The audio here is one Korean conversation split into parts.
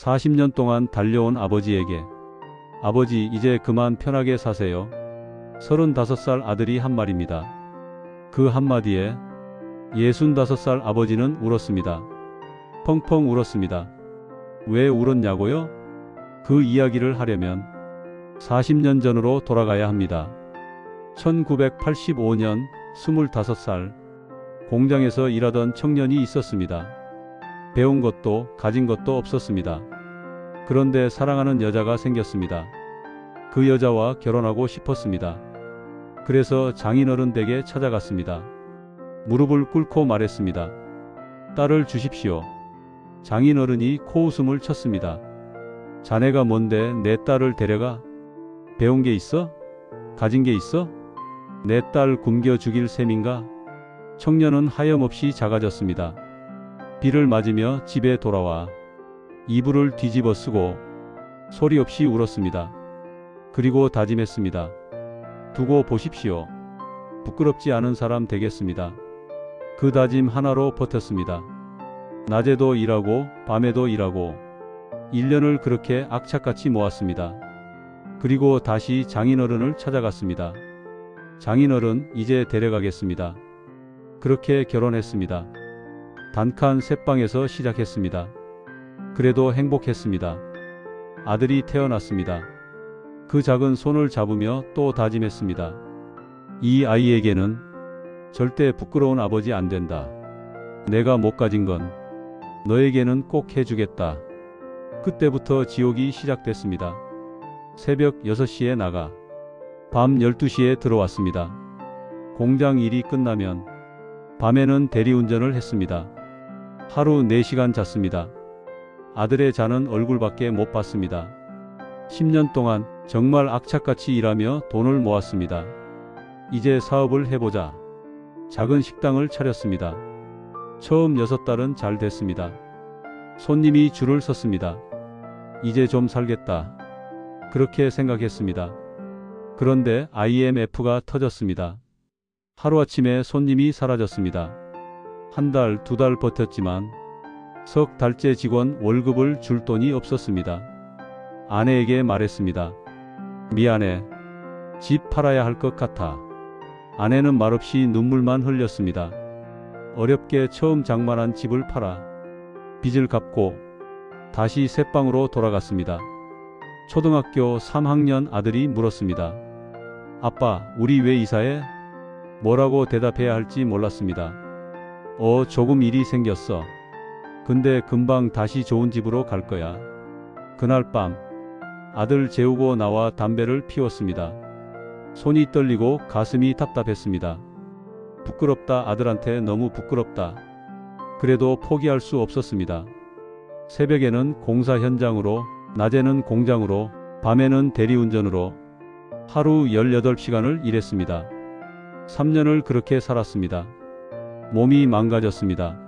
40년 동안 달려온 아버지에게 아버지 이제 그만 편하게 사세요. 35살 아들이 한 말입니다. 그 한마디에 65살 아버지는 울었습니다. 펑펑 울었습니다. 왜 울었냐고요? 그 이야기를 하려면 40년 전으로 돌아가야 합니다. 1985년 25살 공장에서 일하던 청년이 있었습니다. 배운 것도 가진 것도 없었습니다. 그런데 사랑하는 여자가 생겼습니다. 그 여자와 결혼하고 싶었습니다. 그래서 장인어른 댁에 찾아갔습니다. 무릎을 꿇고 말했습니다. 딸을 주십시오. 장인어른이 코웃음을 쳤습니다. 자네가 뭔데 내 딸을 데려가? 배운 게 있어? 가진 게 있어? 내 딸 굶겨 죽일 셈인가? 청년은 하염없이 작아졌습니다. 비를 맞으며 집에 돌아와 이불을 뒤집어 쓰고 소리 없이 울었습니다. 그리고 다짐했습니다. 두고 보십시오. 부끄럽지 않은 사람 되겠습니다. 그 다짐 하나로 버텼습니다. 낮에도 일하고 밤에도 일하고 1년을 그렇게 악착같이 모았습니다. 그리고 다시 장인어른을 찾아갔습니다. 장인어른 이제 데려가겠습니다. 그렇게 결혼했습니다. 단칸 새방에서 시작했습니다. 그래도 행복했습니다. 아들이 태어났습니다. 그 작은 손을 잡으며 또 다짐했습니다. 이 아이에게는 절대 부끄러운 아버지 안 된다. 내가 못 가진 건 너에게는 꼭 해주겠다. 그때부터 지옥이 시작됐습니다. 새벽 6시에 나가 밤 12시에 들어왔습니다. 공장 일이 끝나면 밤에는 대리운전을 했습니다. 하루 4시간 잤습니다. 아들의 자는 얼굴밖에 못 봤습니다. 10년 동안 정말 악착같이 일하며 돈을 모았습니다. 이제 사업을 해보자. 작은 식당을 차렸습니다. 처음 6달은 잘 됐습니다. 손님이 줄을 섰습니다. 이제 좀 살겠다. 그렇게 생각했습니다. 그런데 IMF가 터졌습니다. 하루아침에 손님이 사라졌습니다. 1달, 2달 버텼지만 석 달째 직원 월급을 줄 돈이 없었습니다. 아내에게 말했습니다. 미안해. 집 팔아야 할 것 같아. 아내는 말없이 눈물만 흘렸습니다. 어렵게 처음 장만한 집을 팔아 빚을 갚고 다시 새방으로 돌아갔습니다. 초등학교 3학년 아들이 물었습니다. 아빠, 우리 왜 이사해? 뭐라고 대답해야 할지 몰랐습니다. 조금 일이 생겼어. 근데 금방 다시 좋은 집으로 갈 거야. 그날 밤 아들 재우고 나와 담배를 피웠습니다. 손이 떨리고 가슴이 답답했습니다. 부끄럽다. 아들한테 너무 부끄럽다. 그래도 포기할 수 없었습니다. 새벽에는 공사 현장으로, 낮에는 공장으로, 밤에는 대리운전으로 하루 18시간을 일했습니다. 3년을 그렇게 살았습니다. 몸이 망가졌습니다.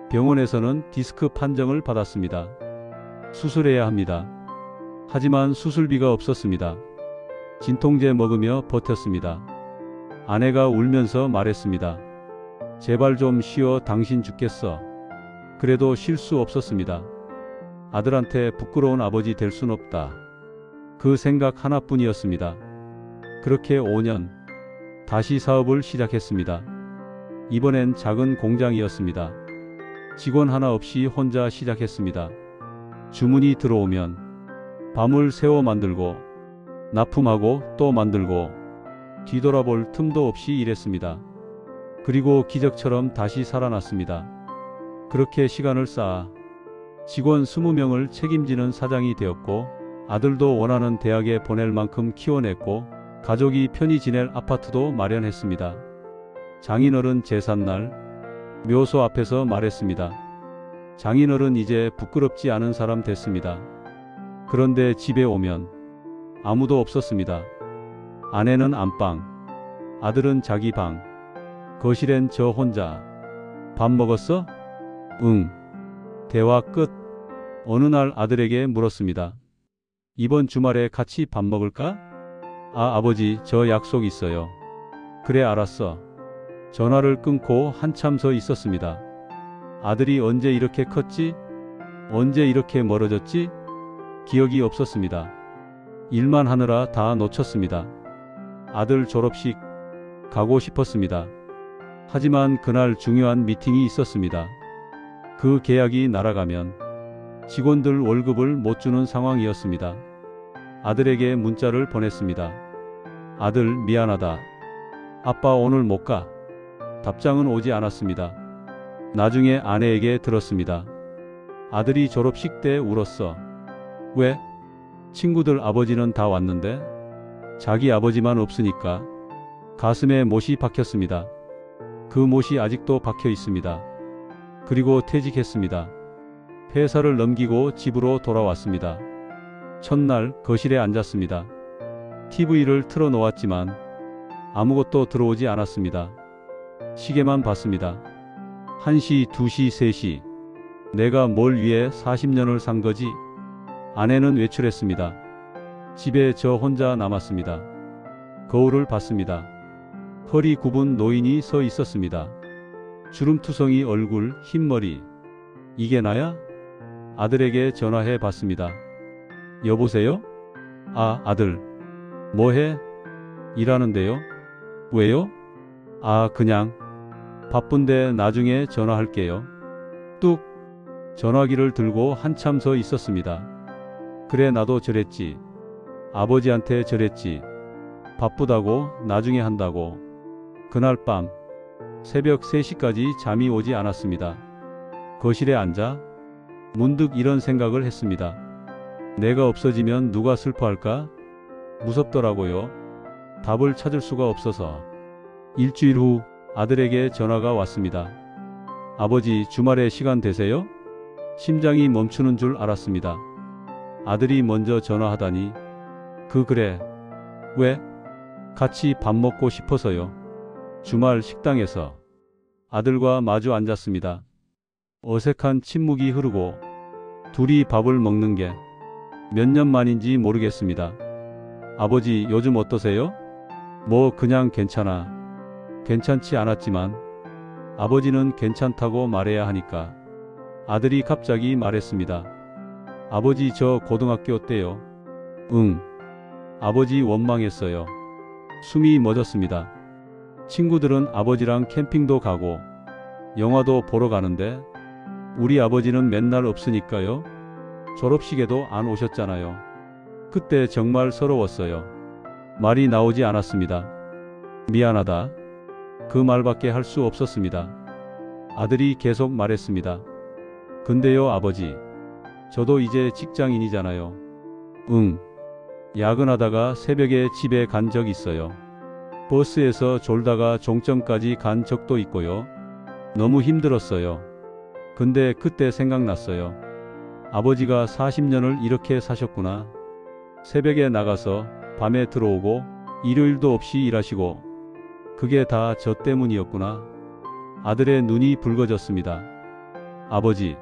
병원에서는 디스크 판정을 받았습니다. 수술해야 합니다. 하지만 수술비가 없었습니다. 진통제 먹으며 버텼습니다. 아내가 울면서 말했습니다. 제발 좀 쉬어. 당신 죽겠어. 그래도 쉴 수 없었습니다. 아들한테 부끄러운 아버지 될 순 없다. 그 생각 하나뿐이었습니다. 그렇게 5년 다시 사업을 시작했습니다. 이번엔 작은 공장이었습니다. 직원 하나 없이 혼자 시작했습니다. 주문이 들어오면 밤을 새워 만들고 납품하고 또 만들고 뒤돌아볼 틈도 없이 일했습니다. 그리고 기적처럼 다시 살아났습니다. 그렇게 시간을 쌓아 직원 20명을 책임지는 사장이 되었고 아들도 원하는 대학에 보낼 만큼 키워냈고 가족이 편히 지낼 아파트도 마련했습니다. 장인어른 제삿날 묘소 앞에서 말했습니다. 장인어른 이제 부끄럽지 않은 사람 됐습니다. 그런데 집에 오면 아무도 없었습니다. 아내는 안방, 아들은 자기 방, 거실엔 저 혼자. 밥 먹었어? 응. 대화 끝. 어느 날 아들에게 물었습니다. 이번 주말에 같이 밥 먹을까? 아버지, 저 약속 있어요. 그래, 알았어. 전화를 끊고 한참 서 있었습니다. 아들이 언제 이렇게 컸지? 언제 이렇게 멀어졌지? 기억이 없었습니다. 일만 하느라 다 놓쳤습니다. 아들 졸업식 가고 싶었습니다. 하지만 그날 중요한 미팅이 있었습니다. 그 계약이 날아가면 직원들 월급을 못 주는 상황이었습니다. 아들에게 문자를 보냈습니다. 아들 미안하다. 아빠 오늘 못 가. 답장은 오지 않았습니다. 나중에 아내에게 들었습니다. 아들이 졸업식 때 울었어. 왜? 친구들 아버지는 다 왔는데 자기 아버지만 없으니까. 가슴에 못이 박혔습니다. 그 못이 아직도 박혀 있습니다. 그리고 퇴직했습니다. 회사를 넘기고 집으로 돌아왔습니다. 첫날 거실에 앉았습니다. TV를 틀어 놓았지만 아무것도 들어오지 않았습니다. 시계만 봤습니다. 1시, 2시, 3시. 내가 뭘 위해 40년을 산 거지? 아내는 외출했습니다. 집에 저 혼자 남았습니다. 거울을 봤습니다. 허리 굽은 노인이 서 있었습니다. 주름투성이 얼굴, 흰머리. 이게 나야? 아들에게 전화해 봤습니다. 여보세요? 아, 아들. 뭐해? 일하는데요? 왜요? 아, 그냥. 바쁜데 나중에 전화할게요. 뚝. 전화기를 들고 한참 서 있었습니다. 그래 나도 저랬지. 아버지한테 저랬지. 바쁘다고 나중에 한다고. 그날 밤 새벽 3시까지 잠이 오지 않았습니다. 거실에 앉아 문득 이런 생각을 했습니다. 내가 없어지면 누가 슬퍼할까? 무섭더라고요. 답을 찾을 수가 없어서. 일주일 후 아들에게 전화가 왔습니다. 아버지 주말에 시간 되세요? 심장이 멈추는 줄 알았습니다. 아들이 먼저 전화하다니. 그래. 왜? 같이 밥 먹고 싶어서요. 주말 식당에서. 아들과 마주 앉았습니다. 어색한 침묵이 흐르고 둘이 밥을 먹는 게 몇 년 만인지 모르겠습니다. 아버지 요즘 어떠세요? 뭐 그냥 괜찮아. 괜찮지 않았지만 아버지는 괜찮다고 말해야 하니까. 아들이 갑자기 말했습니다. 아버지 저 고등학교 때요. 응. 아버지 원망했어요. 숨이 멎었습니다. 친구들은 아버지랑 캠핑도 가고 영화도 보러 가는데 우리 아버지는 맨날 없으니까요. 졸업식에도 안 오셨잖아요. 그때 정말 서러웠어요. 말이 나오지 않았습니다. 미안하다. 그 말밖에 할 수 없었습니다. 아들이 계속 말했습니다. 근데요 아버지. 저도 이제 직장인이잖아요. 응. 야근하다가 새벽에 집에 간 적 있어요. 버스에서 졸다가 종점까지 간 적도 있고요. 너무 힘들었어요. 근데 그때 생각났어요. 아버지가 40년을 이렇게 사셨구나. 새벽에 나가서 밤에 들어오고 일요일도 없이 일하시고 그게 다 저 때문이었구나. 아들의 눈이 붉어졌습니다. 아버지.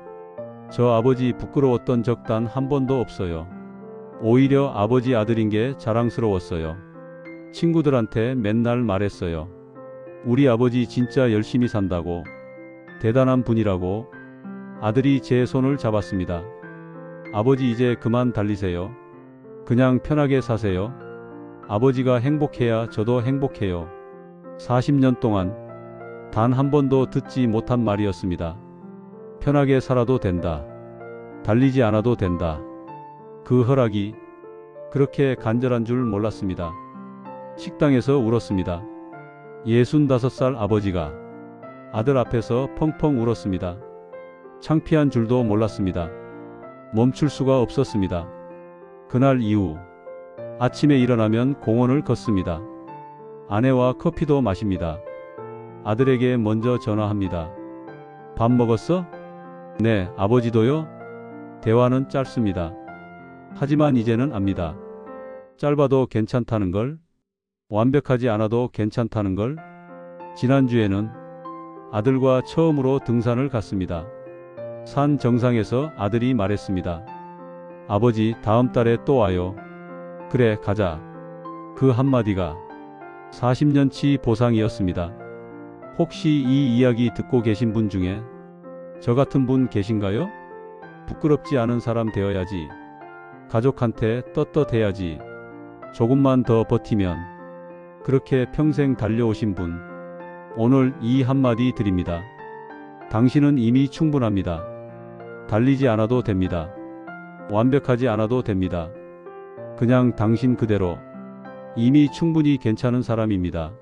저 아버지 부끄러웠던 적 단 한 번도 없어요. 오히려 아버지 아들인 게 자랑스러웠어요. 친구들한테 맨날 말했어요. 우리 아버지 진짜 열심히 산다고. 대단한 분이라고. 아들이 제 손을 잡았습니다. 아버지 이제 그만 달리세요. 그냥 편하게 사세요. 아버지가 행복해야 저도 행복해요. 40년 동안 단 한 번도 듣지 못한 말이었습니다. 편하게 살아도 된다. 달리지 않아도 된다. 그 허락이 그렇게 간절한 줄 몰랐습니다. 식당에서 울었습니다. 65살 아버지가 아들 앞에서 펑펑 울었습니다. 창피한 줄도 몰랐습니다. 멈출 수가 없었습니다. 그날 이후 아침에 일어나면 공원을 걷습니다. 아내와 커피도 마십니다. 아들에게 먼저 전화합니다. 밥 먹었어? 네, 아버지도요? 대화는 짧습니다. 하지만 이제는 압니다. 짧아도 괜찮다는 걸, 완벽하지 않아도 괜찮다는 걸. 지난주에는 아들과 처음으로 등산을 갔습니다. 산 정상에서 아들이 말했습니다. 아버지 다음 달에 또 와요. 그래 가자. 그 한마디가 40년치 보상이었습니다. 혹시 이 이야기 듣고 계신 분 중에 저 같은 분 계신가요? 부끄럽지 않은 사람 되어야지. 가족한테 떳떳해야지. 조금만 더 버티면. 그렇게 평생 달려오신 분, 오늘 이 한마디 드립니다. 당신은 이미 충분합니다. 달리지 않아도 됩니다. 완벽하지 않아도 됩니다. 그냥 당신 그대로 이미 충분히 괜찮은 사람입니다.